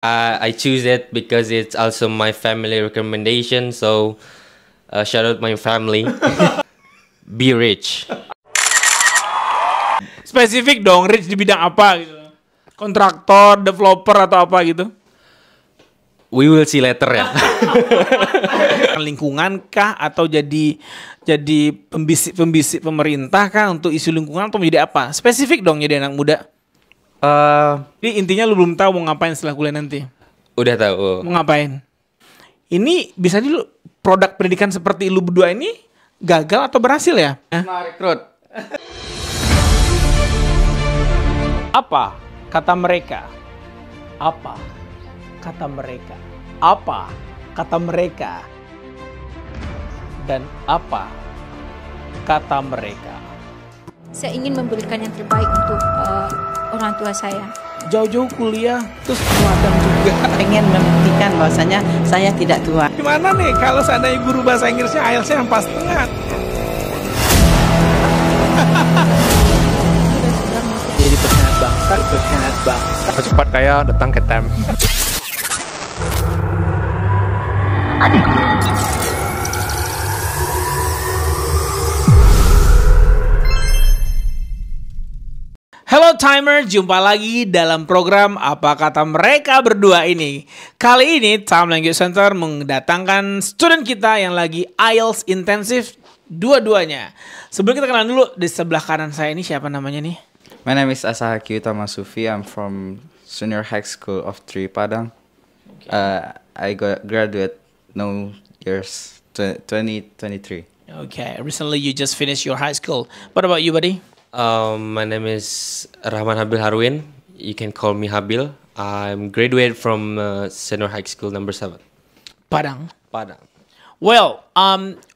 I choose it because it's also my family recommendation. So shout out my family. Be rich. Spesifik dong, rich di bidang apa gitu. Kontraktor, developer atau apa gitu. We will see later ya. Lingkungan kah atau jadi pembisik pemerintah kah untuk isu lingkungan atau menjadi apa? Spesifik dong jadi anak muda. Jadi intinya lu belum tahu mau ngapain setelah kuliah nanti. Udah tahu. Mau ngapain? Ini bisa dulu produk pendidikan seperti lu berdua ini gagal atau berhasil ya? Rekrut. Apa kata mereka? Apa kata mereka? Apa kata mereka? Dan apa kata mereka? Saya ingin memberikan yang terbaik untuk orang tua saya. Jauh-jauh kuliah terus peladang juga. Pengen membuktikan bahwasanya saya tidak tua. Gimana nih kalau seandainya guru bahasa Inggrisnya IELTS-nya 4,5? Jadi pengkhianat bangsa. Cepat kaya datang ke TEM. Hello Timer, jumpa lagi dalam program Apa Kata Mereka Berdua ini. Kali ini Time Language Center mendatangkan student kita yang lagi IELTS intensif dua-duanya. Sebelum kita kenalan dulu, di sebelah kanan saya ini siapa namanya nih? My name is Asahaki Utama Sufi. I'm from Senior High School of Tri Padang. I graduate no years 2023. Okay, recently you just finished your high school. What about you, buddy? My name is Rahman Habil Harwin. You can call me Habil. I'm graduated from Senior High School number 7. Padang. Padang. Well,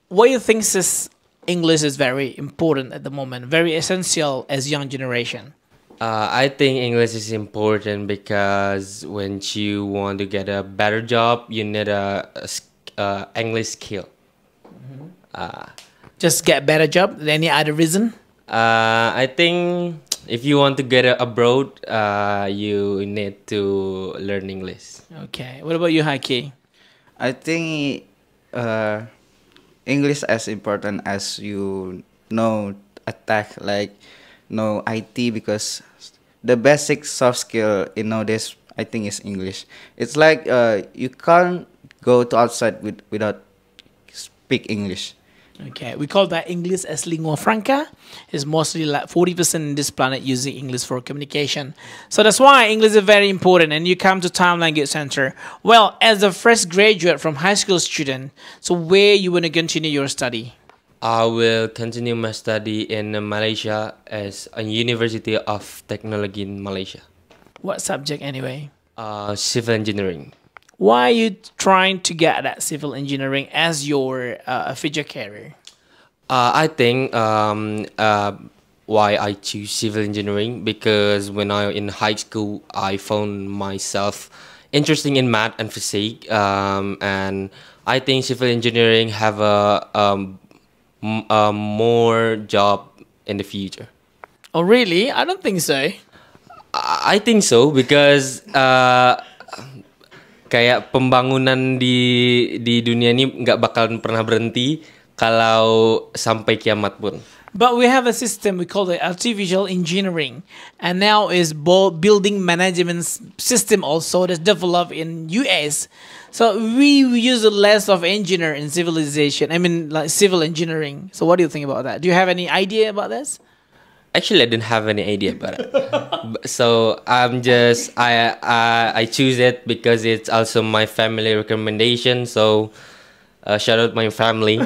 what do you think is English is very important at the moment, very essential as young generation? I think English is important because when you want to get a better job, you need a English skill. Just get better job. Any other reason? I think if you want to get abroad, you need to learn English. Okay. What about you, Haki? I think English as important as you know attack, like know IT, because the basic soft skill in nowadays I think is English. It's like you can't go to outside without speak English. Okay, we call that English as lingua franca. It's mostly like 40% in this planet using English for communication. So that's why English is very important and you come to Time Language Center. Well, as a fresh graduate from high school student, so where you want to continue your study? I will continue my study in Malaysia as a University of Technology in Malaysia. What subject anyway? Civil engineering. Why are you trying to get that civil engineering as your future career? I think why I choose civil engineering because when I in high school I found myself interested in math and physics, and I think civil engineering have a more job in the future. Oh really? I don't think so. I think so because kayak pembangunan di dunia ini nggak bakalan pernah berhenti kalau sampai kiamat pun. But we have a system we call it artificial engineering, and now is building management system also that's developed in US. So we use less of engineer in civilization. I mean, like civil engineering. So what do you think about that? Do you have any idea about this? Actually, I didn't have any idea about it. So I'm just I choose it because it's also my family recommendation. So shout out my family.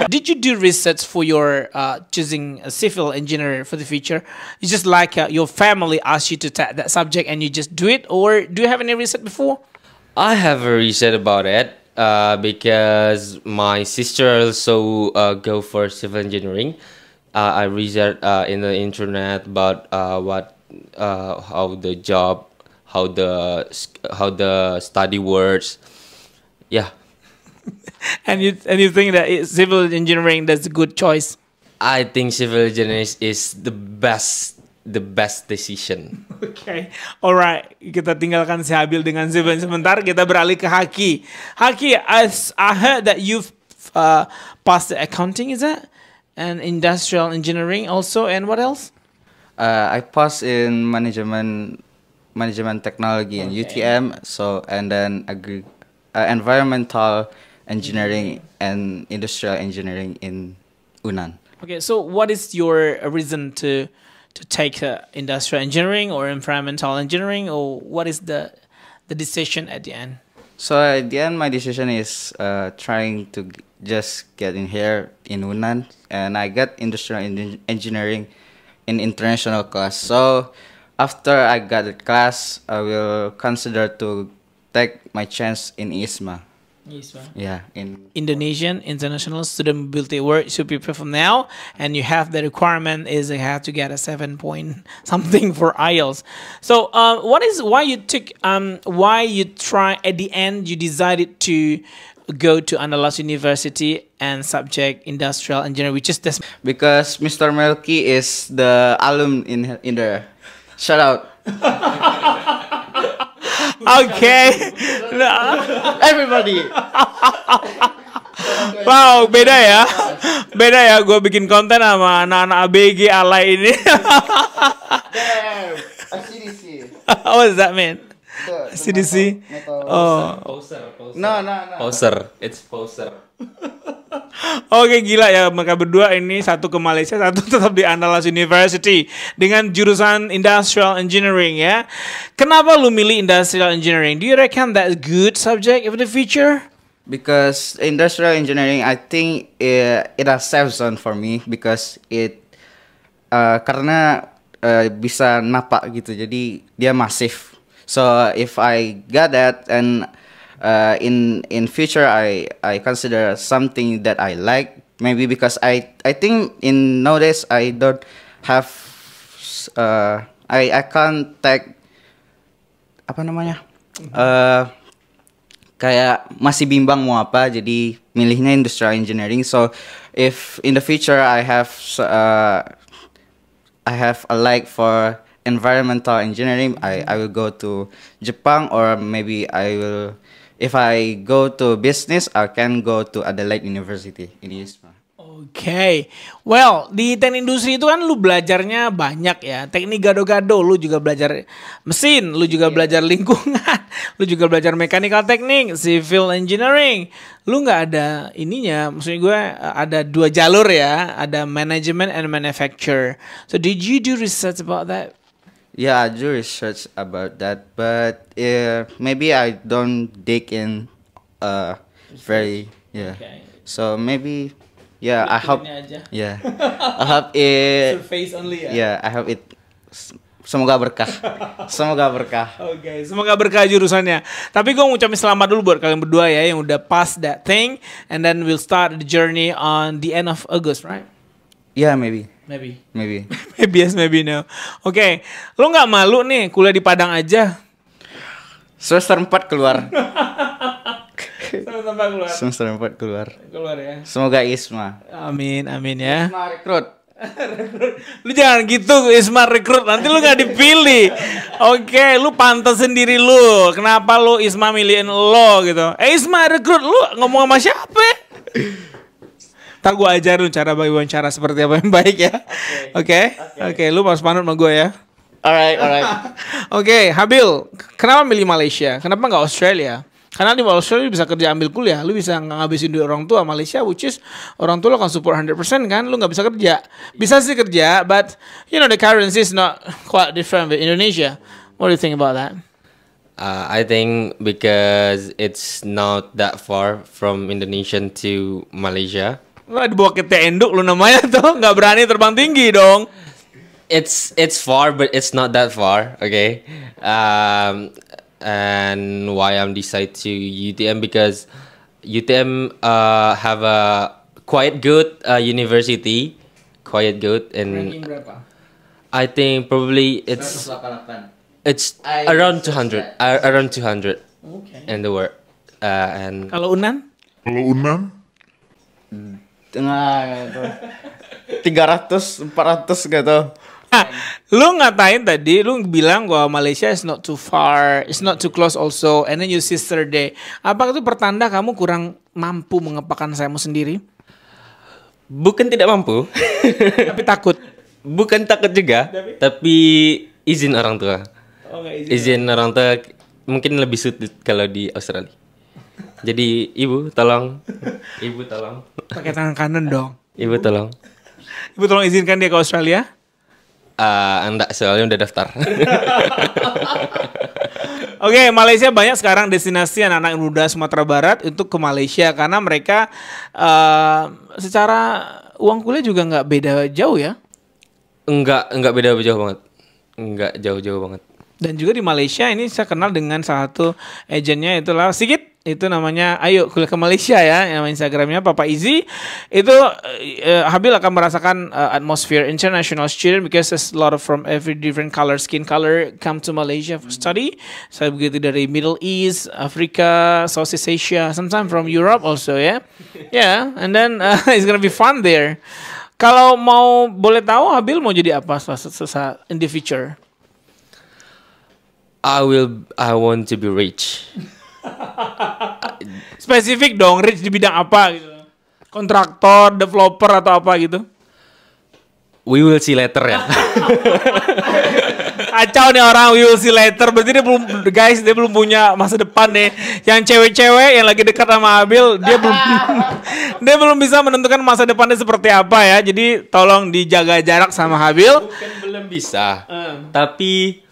Did you do research for your choosing a civil engineer for the future? It's just like your family asked you to take that subject and you just do it, or do you have any research before? I have a research about it because my sister also go for civil engineering. I researched in the internet about how the job, how the study works. Yeah. And you think that civil engineering that's a good choice? I think civil engineering is the best the best decision. Okay, alright. Kita tinggalkan si Habil dengan Steven sebentar. Kita beralih ke Haki. Haki, as I heard that you've passed the accounting, is that? And industrial engineering also, and what else? I passed in management technology in UTM. So and then environmental engineering and industrial engineering in UNAN. Okay, so what is your reason to take industrial engineering or environmental engineering, or what is the decision at the end? So at the end, my decision is trying to just get in here in UNAN, and I got industrial engineering in international class. So after I got the class, I will consider to take my chance in ISMA. Yeah, in Indonesian International Student Mobility Award should be from now, and you have the requirement is you have to get a 7 point something for IELTS. So why you try at the end you decided to go to Andalas University and subject industrial engineering, which is this? Because Mr. Melky is the alum in there. Shout out. Okay. Everybody. Wow, beda ya. Gue bikin konten sama anak-anak ABG alay ini. Damn. CDC. What does that mean? CDC? Oh. No. Poser, it's poser. Oke, gila ya, mereka berdua ini satu ke Malaysia, satu tetap di Andalas University dengan jurusan Industrial Engineering ya. Kenapa lu milih Industrial Engineering? Do you reckon that's good subject for the future? Because industrial engineering, I think it a safe zone for me because it karena bisa napak gitu, jadi dia masif. So if I got that and in future I consider something that I like, maybe because I think in nowadays I don't have I can't take apa namanya kayak masih bimbang mau apa, jadi milihnya industrial engineering. So if in the future I have a like for environmental engineering, I will go to Japan, or maybe I will, if I go to business, I can go to Adelaide University in ISMA. Okay, well di teknik industri itu kan lu belajarnya banyak ya, teknik gado-gado, lu juga belajar mesin, lu juga belajar lingkungan, lu juga belajar mechanical teknik, civil engineering, lu nggak ada ininya, maksudnya gue ada dua jalur ya, ada management and manufacture. So did you do research about that? Yeah, I do research about that, but maybe I don't dig in very Okay. So maybe I hope aja. I hope it Surface only ya. yeah, I hope it semoga berkah. Semoga berkah. Oke, semoga berkah jurusannya. Tapi gue ngucapin selamat dulu buat kalian berdua ya yang udah pass that thing, and then we'll start the journey on the end of August, right? Yeah, maybe. Maybe yes, maybe no. Oke, lo nggak malu nih kuliah di Padang aja? Semester 4 keluar. Semester 4 Semester 4 keluar. keluar ya. Semoga ISMA. Amin ya. ISMA rekrut. Lu jangan gitu, ISMA rekrut, nanti lu nggak dipilih. Oke, lu pantas sendiri lu. Kenapa lu ISMA milihin lo gitu? ISMA rekrut, lu ngomong sama siapa? Ntar gue ajarin cara wawancara seperti apa yang baik ya. Oke, lu harus panut sama gue ya. Alright. Oke, Habil, kenapa milih Malaysia? Kenapa nggak Australia? Karena di Australia lu bisa kerja ambil kuliah, lu bisa ngabisin duit orang tua. Malaysia, which is orang tua lu kan support 100% kan, lu nggak bisa kerja. Bisa sih kerja, but you know the currency is not quite different with Indonesia. What do you think about that? I think because it's not that far from Indonesia to Malaysia. Wah, dibawa ke tenduk lu namanya tuh, nggak berani terbang tinggi dong. It's far, but it's not that far. Okay, and why I'm decided to UTM because UTM have a quite good university, quite good, and I think probably it's around 200, around 200 in the world. And Kalau Unan? Tengah gitu. 300, 400 gitu. Lu ngatain tadi, lu bilang bahwa Malaysia is not too far, it's not too close also, and then your sister there. Apakah itu pertanda kamu kurang mampu mengepakkan sayapmu sendiri? Bukan tidak mampu, Tapi takut. bukan takut juga, tapi izin orang tua. Oh, nggak Izin orang tua mungkin lebih sulit kalau di Australia. Jadi ibu tolong, ibu tolong, Pakai tangan kanan dong. ibu tolong. Ibu tolong izinkan dia ke Australia. Enggak, soalnya udah daftar. Oke, Malaysia banyak sekarang destinasi anak-anak muda Sumatera Barat untuk ke Malaysia karena mereka secara uang kuliah juga nggak beda jauh ya. Enggak beda jauh banget. Enggak jauh-jauh banget. Dan juga di Malaysia ini saya kenal dengan salah satu agennya itulah Sigit. Itu namanya ayo kuliah ke Malaysia ya, nama Instagramnya Papa Izzy. Itu Habil akan merasakan atmosphere international student because there's a lot of from every different color, skin color come to Malaysia for study. Saya begitu dari Middle East, Africa, Southeast Asia, sometimes from Europe also ya. Yeah, and then it's gonna be fun there. Kalau mau boleh tahu Habil mau jadi apa in the future? I want to be rich. Spesifik dong, rich di bidang apa gitu. Kontraktor, developer atau apa gitu. We will see later ya. Kacau nih orang, we will see later. Berarti dia belum punya masa depan nih. Yang cewek-cewek yang lagi dekat sama Habil, dia belum bisa menentukan masa depannya seperti apa ya. Jadi tolong dijaga jarak sama Habil. Bukan belum bisa, tapi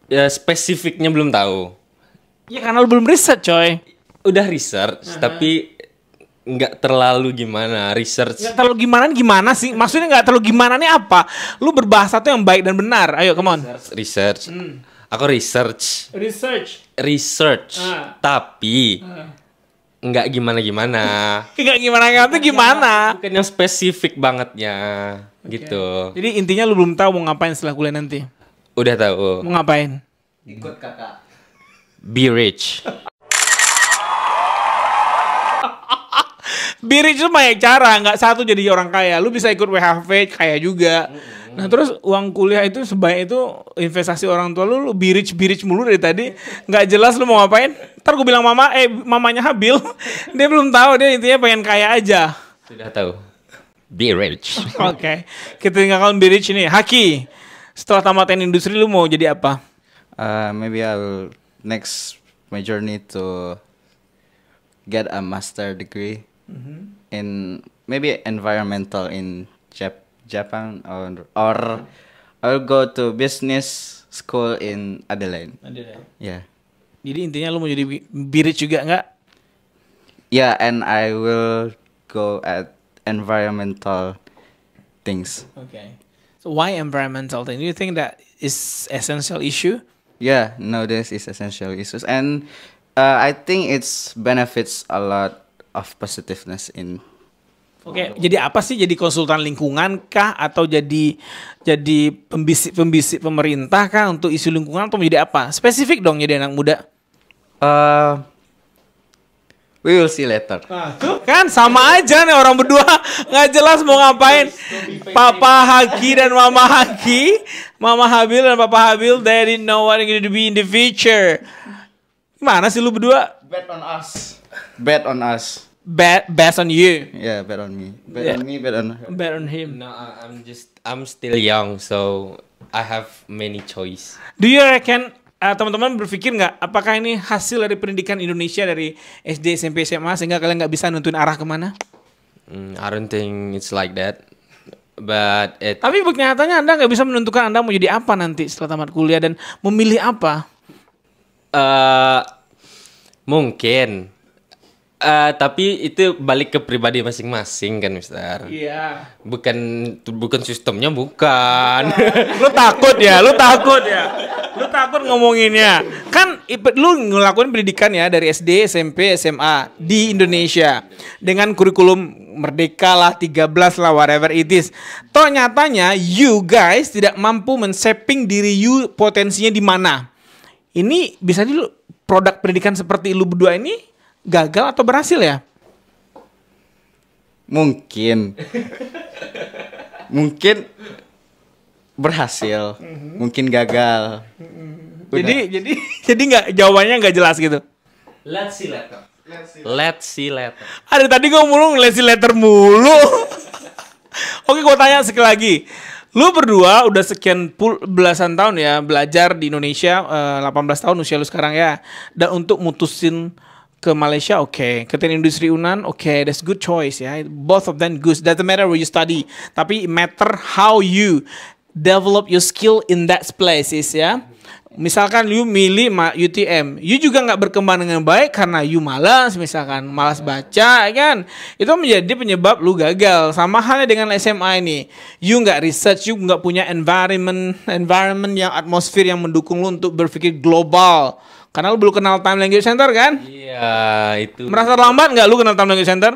ya spesifiknya belum tahu. Ya karena lu belum riset coy. Udah research, tapi nggak terlalu gimana research. Nggak terlalu gimana sih? Maksudnya nggak terlalu gimana nih apa? Lu berbahasa tuh yang baik dan benar. Ayo come on. Research. Aku research. Research. Tapi nggak gimana-gimana. Nggak gimana tuh gimana? Bukan yang spesifik bangetnya gitu. Jadi intinya lu belum tahu mau ngapain setelah kuliah nanti. Udah tahu. Mau ngapain? Ikut kakak. Be rich. Be rich itu banyak cara, nggak satu jadi orang kaya. Lu bisa ikut WHV kaya juga. Nah terus uang kuliah itu sebanyak itu investasi orang tua lu be rich mulu dari tadi. Nggak jelas lu mau ngapain. Ntar gue bilang mamanya Habil. Dia belum tahu, dia intinya pengen kaya aja. Sudah tahu. Be rich. Oke. Kita tinggalkan be rich nih. Haki, setelah tamatin industri lu mau jadi apa? Maybe I will next my journey to get a master degree in maybe environmental in Japan or I'll go to business school in Adelaide. Yeah. Jadi intinya lu mau jadi be rich juga nggak? Yeah, and I will go at environmental things. Okay. So why environmental thing? Do you think that is essential issue? Yeah, no, this is essential issues, and I think it's benefits a lot of positiveness in. Oke, jadi apa sih? Jadi konsultan lingkungan kah atau jadi pembisik pemerintah kah untuk isu lingkungan atau menjadi apa? Spesifik dong jadi anak muda. We will see later. Tuh kan sama aja nih orang berdua nggak jelas mau ngapain. Papa Haki dan Mama Haki, Mama Habil dan Papa Habil, they didn't know what they're going to be in the future. Gimana sih lu berdua? Bet on us. Bet on us. Bet on you. Yeah, bet on me. Bet Yeah. on me. Bet on her. Bet on him. No, I'm still young, so I have many choice. Do you reckon teman-teman berpikir nggak apakah ini hasil dari pendidikan Indonesia dari SD, SMP, SMA sehingga kalian nggak bisa nentuin arah kemana? I don't think it's like that, but Tapi kenyataannya Anda nggak bisa menentukan Anda mau jadi apa nanti setelah tamat kuliah dan memilih apa. mungkin. Tapi itu balik ke pribadi masing-masing kan, Mister. Iya. Bukan sistemnya, bukan. Lu takut ya? Lu takut ngomonginnya. Kan lu ngelakuin pendidikan ya dari SD, SMP, SMA di Indonesia dengan kurikulum merdeka lah, 13 lah, whatever it is. Toh nyatanya you guys tidak mampu men-shaping diri you potensinya di mana. Ini bisa dulu produk pendidikan seperti lu berdua ini gagal atau berhasil ya? Mungkin. Mungkin berhasil, mungkin gagal. Jadi nggak jawabannya nggak jelas gitu. Let's see later. Let's see later. Ada tadi gue mulu let's see later mulu. Oke, gue tanya sekali lagi. Lu berdua udah sekian belasan tahun ya belajar di Indonesia, 18 tahun usia lu sekarang ya. Dan untuk mutusin ke Malaysia, oke. Ke teknik industri Unan, oke. That's good choice ya. Both of them good. Doesn't matter where you study. Tapi matter how you develop your skill in that places ya. Misalkan you milih UTM, you juga nggak berkembang dengan baik karena you malas, misalkan malas baca, kan? Itu menjadi penyebab lu gagal. Sama halnya dengan SMA ini, you nggak research, you nggak punya environment yang atmosfer yang mendukung lu untuk berpikir global. Karena lu belum kenal Time Language Center kan? Iya, itu. Merasa lambat nggak lu kenal Time Language Center?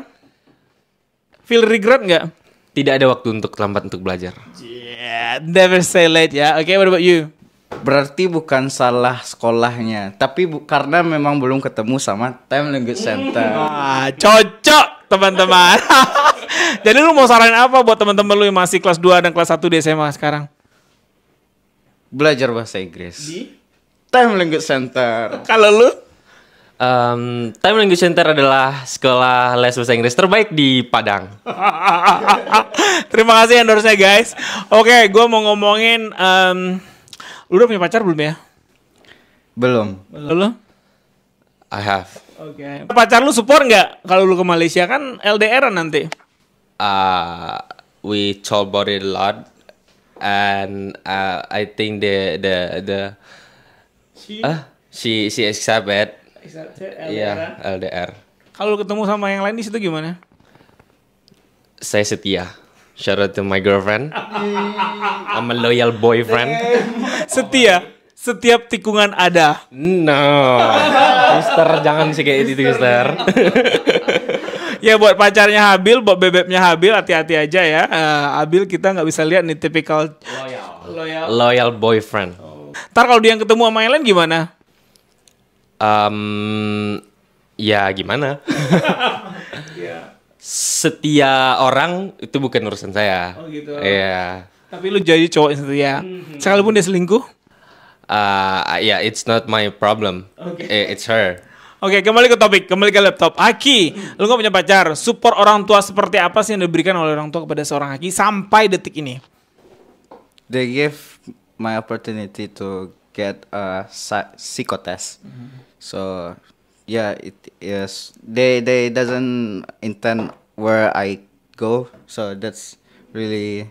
Feel regret nggak? Tidak ada waktu untuk lambat untuk belajar. Yeah, never say late ya. Okay, what about you? Berarti bukan salah sekolahnya, tapi karena memang belum ketemu sama Time Language Center. Ah, cocok teman-teman. Jadi lu mau saranin apa buat teman-teman lu yang masih kelas 2 dan kelas 1 di SMA sekarang? Belajar bahasa Inggris. Time Language Center. Kalau lu? Time Language Center adalah sekolah les bahasa Inggris terbaik di Padang. Terima kasih endorse-nya guys. Oke, gue mau ngomongin lu udah punya pacar belum ya? Belum. Lu? I have. Oke. Pacar lu support nggak kalau lu ke Malaysia kan LDR nanti? We talk about it a lot, and I think she accept it. Iya, LDR. Kalau lu ketemu sama yang lain di situ gimana? Saya setia. Shout out to my girlfriend. I'm a loyal boyfriend. Setia. Setiap tikungan ada. No, Mister, jangan sih kayak itu, Mister. Ya buat pacarnya Habil, buat bebeknya Habil, hati-hati aja ya. Habil kita nggak bisa lihat nih typical Loyal boyfriend. Ntar kalau dia yang ketemu sama yang lain gimana? Ya gimana? Setia orang itu bukan urusan saya. Oh gitu. Iya. Tapi lu jadi cowok yang setia. Sekalipun dia selingkuh. Yeah, it's not my problem. It's her. Oke, kembali ke topik, kembali ke laptop. Haki, lu gak punya pacar. Support orang tua seperti apa sih yang diberikan oleh orang tua kepada seorang Haki sampai detik ini? They give my opportunity to get a psychotest. So yeah, it is. They doesn't intend where I go, so that's really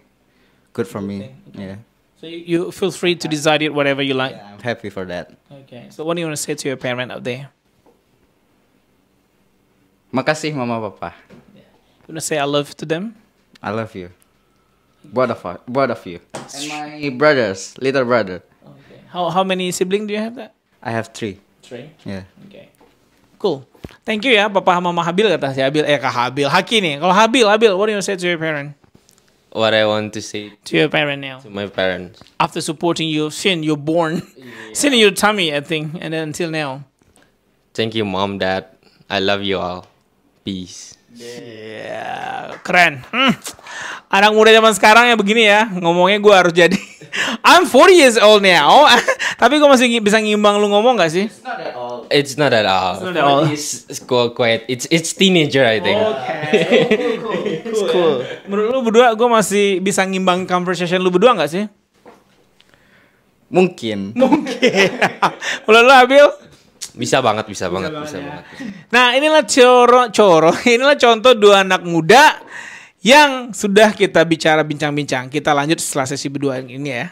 good for me. Yeah. So you feel free to decide it whatever you like. I'm happy for that. Okay. So what do you want to say to your parent out there? Makasih mama papa. You want to say I love to them? I love you. Both of you. And my brothers, little brother. Okay. How many siblings do you have that? I have 3. 3. Yeah. Okay. Cool. Thank you ya Papa sama Mama Habil kata si Habil. Kak Habil. Haki nih. Kalau Habil, what do you want to say to your parent? What I want to say To your parent now. to my parents. After supporting you since you're born. Since in your tummy, I think. And then until now. Thank you, Mom, Dad. I love you all. Peace. Yeah, keren. Anak muda zaman sekarang ya begini ya. Ngomongnya gue harus jadi. I'm 40 years old now. Tapi gue masih bisa ngimbang lu ngomong gak sih? It's not at all. It's not at all. It's quite. It's teenager, I think. Cool. Menurut lu berdua gue masih bisa ngimbang conversation lu berdua gak sih? Mungkin. Menurut lu Habil? Bisa banget. Nah inilah inilah contoh dua anak muda yang sudah kita bincang-bincang. Kita lanjut setelah sesi berdua ini ya.